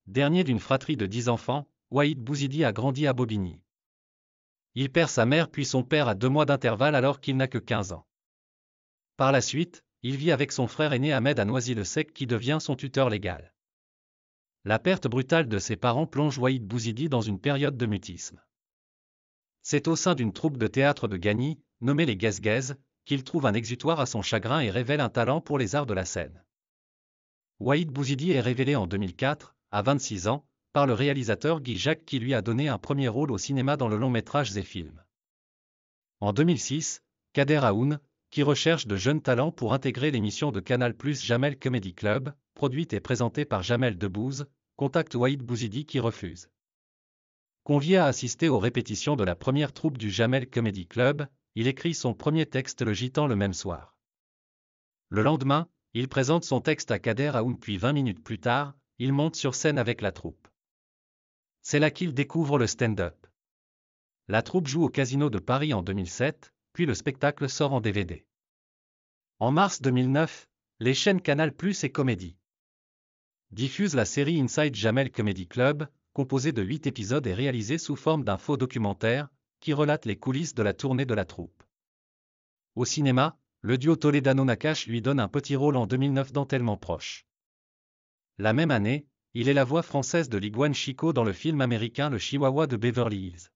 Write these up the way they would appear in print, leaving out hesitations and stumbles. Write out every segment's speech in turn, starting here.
Dernier d'une fratrie de 10 enfants, Waheed Bouzidi a grandi à Bobigny. Il perd sa mère puis son père à 2 mois d'intervalle alors qu'il n'a que 15 ans. Par la suite, il vit avec son frère aîné Ahmed à Noisy-le-Sec qui devient son tuteur légal. La perte brutale de ses parents plonge Waheed Bouzidi dans une période de mutisme. C'est au sein d'une troupe de théâtre de Gagny, nommée les Guez-Guez, qu'il trouve un exutoire à son chagrin et révèle un talent pour les arts de la scène. Waheed Bouzidi est révélé en 2004, à 26 ans, par le réalisateur Guy Jacques qui lui a donné un premier rôle au cinéma dans le long-métrage Zé Film. En 2006, Kader Aoun, qui recherche de jeunes talents pour intégrer l'émission de Canal+ Jamel Comedy Club, produite et présentée par Jamel Debbouze, contacte Waheed Bouzidi qui refuse. Convié à assister aux répétitions de la première troupe du Jamel Comedy Club, il écrit son premier texte le Gitan le même soir. Le lendemain, il présente son texte à Kader Aoun puis 20 minutes plus tard, il monte sur scène avec la troupe. C'est là qu'il découvre le stand-up. La troupe joue au Casino de Paris en 2007, puis le spectacle sort en DVD. En mars 2009, les chaînes Canal+ et Comédie diffusent la série Inside Jamel Comedy Club, composée de 8 épisodes et réalisée sous forme d'un faux documentaire, qui relate les coulisses de la tournée de la troupe. Au cinéma, le duo Toledano-Nakache lui donne un petit rôle en 2009 dans Tellement proche. La même année, il est la voix française de l'iguane Chico dans le film américain Le Chihuahua de Beverly Hills.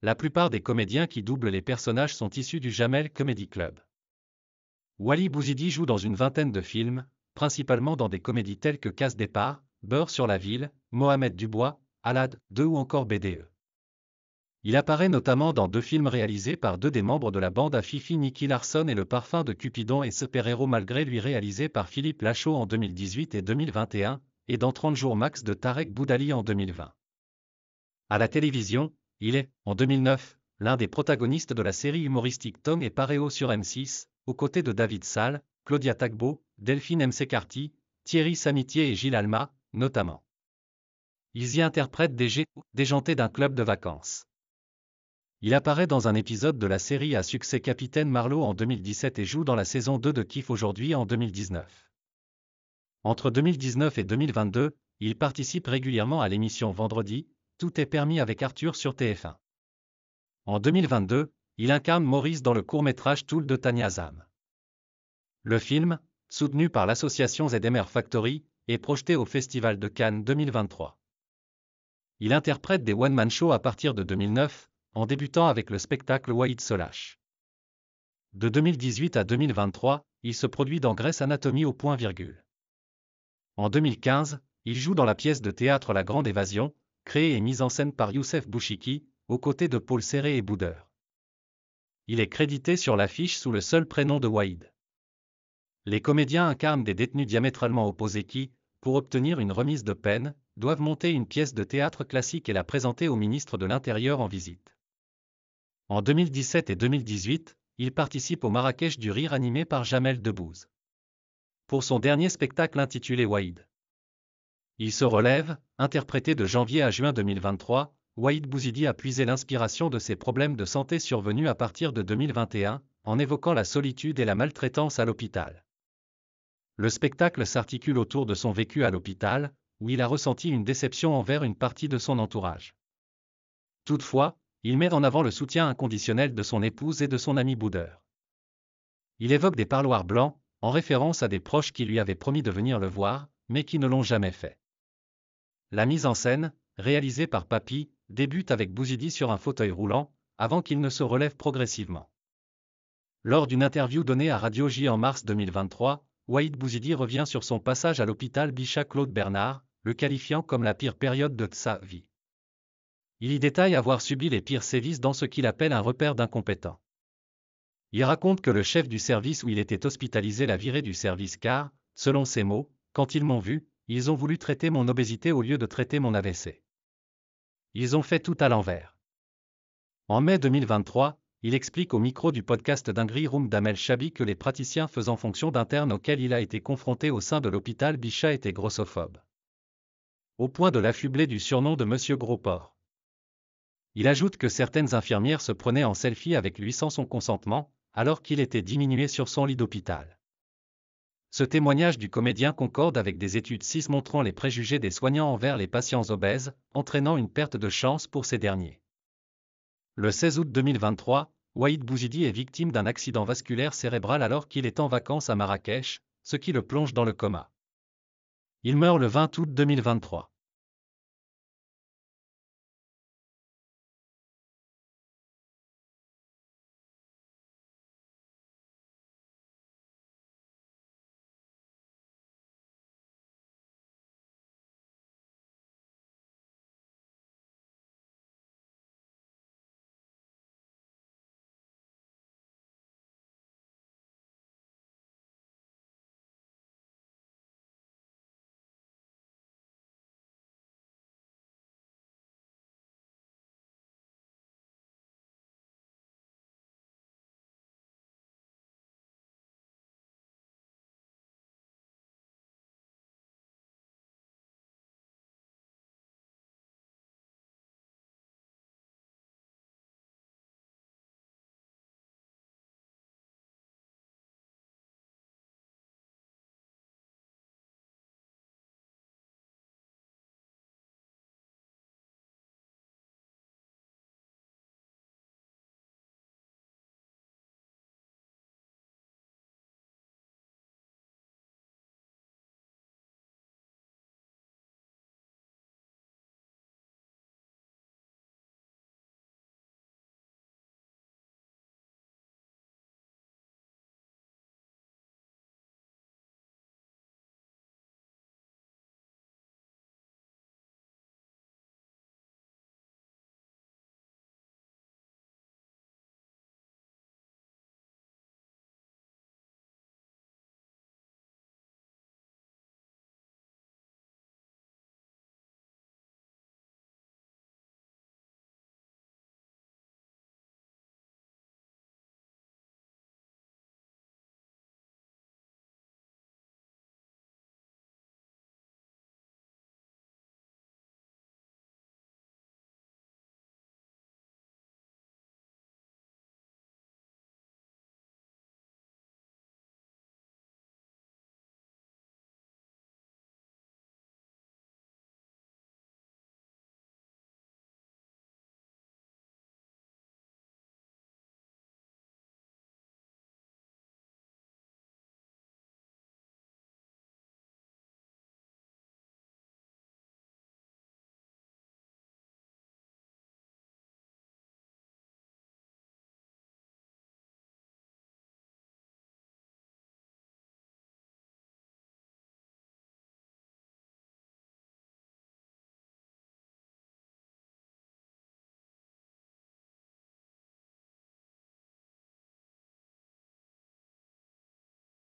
La plupart des comédiens qui doublent les personnages sont issus du Jamel Comedy Club. Waheed Bouzidi joue dans une vingtaine de films, principalement dans des comédies telles que Casse Départ, Beurre sur la ville, Mohamed Dubois, Alad 2 ou encore BDE. Il apparaît notamment dans 2 films réalisés par 2 des membres de la bande à Fifi Nicky Larson et Le Parfum de Cupidon et Ce Perrero malgré lui réalisé par Philippe Lachaud en 2018 et 2021, et dans 30 jours max de Tarek Boudali en 2020. À la télévision, il est, en 2009, l'un des protagonistes de la série humoristique Tom et Paréo sur M6, aux côtés de David Salle, Claudia Tagbo, Delphine Mcekarty, Thierry Samitier et Gilles Alma, notamment. Ils y interprètent des déjantés d'un club de vacances. Il apparaît dans un épisode de la série à succès Capitaine Marlowe en 2017 et joue dans la saison 2 de Kiff aujourd'hui en 2019. Entre 2019 et 2022, il participe régulièrement à l'émission Vendredi, Tout est permis avec Arthur sur TF1. En 2022, il incarne Maurice dans le court-métrage Toul de Tania Zam. Le film, soutenu par l'association ZMR Factory, est projeté au Festival de Cannes 2023. Il interprète des one-man shows à partir de 2009, en débutant avec le spectacle Waheed se lâche. De 2018 à 2023, il se produit dans Grey's Anatomy au point virgule. En 2015, il joue dans la pièce de théâtre La Grande Évasion, créée et mise en scène par Youssef Bouchiki, aux côtés de Paul Serré et Boudeur. Il est crédité sur l'affiche sous le seul prénom de Waheed. Les comédiens incarnent des détenus diamétralement opposés qui, pour obtenir une remise de peine, doivent monter une pièce de théâtre classique et la présenter au ministre de l'Intérieur en visite. En 2017 et 2018, il participe au Marrakech du Rire animé par Jamel Debbouze. Pour son dernier spectacle intitulé Waheed, il se relève, interprété de janvier à juin 2023, Waheed Bouzidi a puisé l'inspiration de ses problèmes de santé survenus à partir de 2021, en évoquant la solitude et la maltraitance à l'hôpital. Le spectacle s'articule autour de son vécu à l'hôpital, où il a ressenti une déception envers une partie de son entourage. Toutefois, il met en avant le soutien inconditionnel de son épouse et de son ami Boudeur. Il évoque des parloirs blancs, en référence à des proches qui lui avaient promis de venir le voir, mais qui ne l'ont jamais fait. La mise en scène, réalisée par Papy, débute avec Bouzidi sur un fauteuil roulant, avant qu'il ne se relève progressivement. Lors d'une interview donnée à Radio J en mars 2023, Waheed Bouzidi revient sur son passage à l'hôpital Bichat-Claude Bernard, le qualifiant comme la pire période de sa vie. Il y détaille avoir subi les pires sévices dans ce qu'il appelle un repère d'incompétents. Il raconte que le chef du service où il était hospitalisé l'a viré du service car, selon ses mots, quand ils m'ont vu, ils ont voulu traiter mon obésité au lieu de traiter mon AVC. Ils ont fait tout à l'envers. En mai 2023, il explique au micro du podcast Dinguerie Room d'Amel Chabi que les praticiens faisant fonction d'interne auxquels il a été confronté au sein de l'hôpital Bichat étaient grossophobes. Au point de l'affubler du surnom de Monsieur Gros Porc. Il ajoute que certaines infirmières se prenaient en selfie avec lui sans son consentement, alors qu'il était diminué sur son lit d'hôpital. Ce témoignage du comédien concorde avec des études CIS montrant les préjugés des soignants envers les patients obèses, entraînant une perte de chance pour ces derniers. Le 16 août 2023, Waïd Bouzidi est victime d'un accident vasculaire cérébral alors qu'il est en vacances à Marrakech, ce qui le plonge dans le coma. Il meurt le 20 août 2023.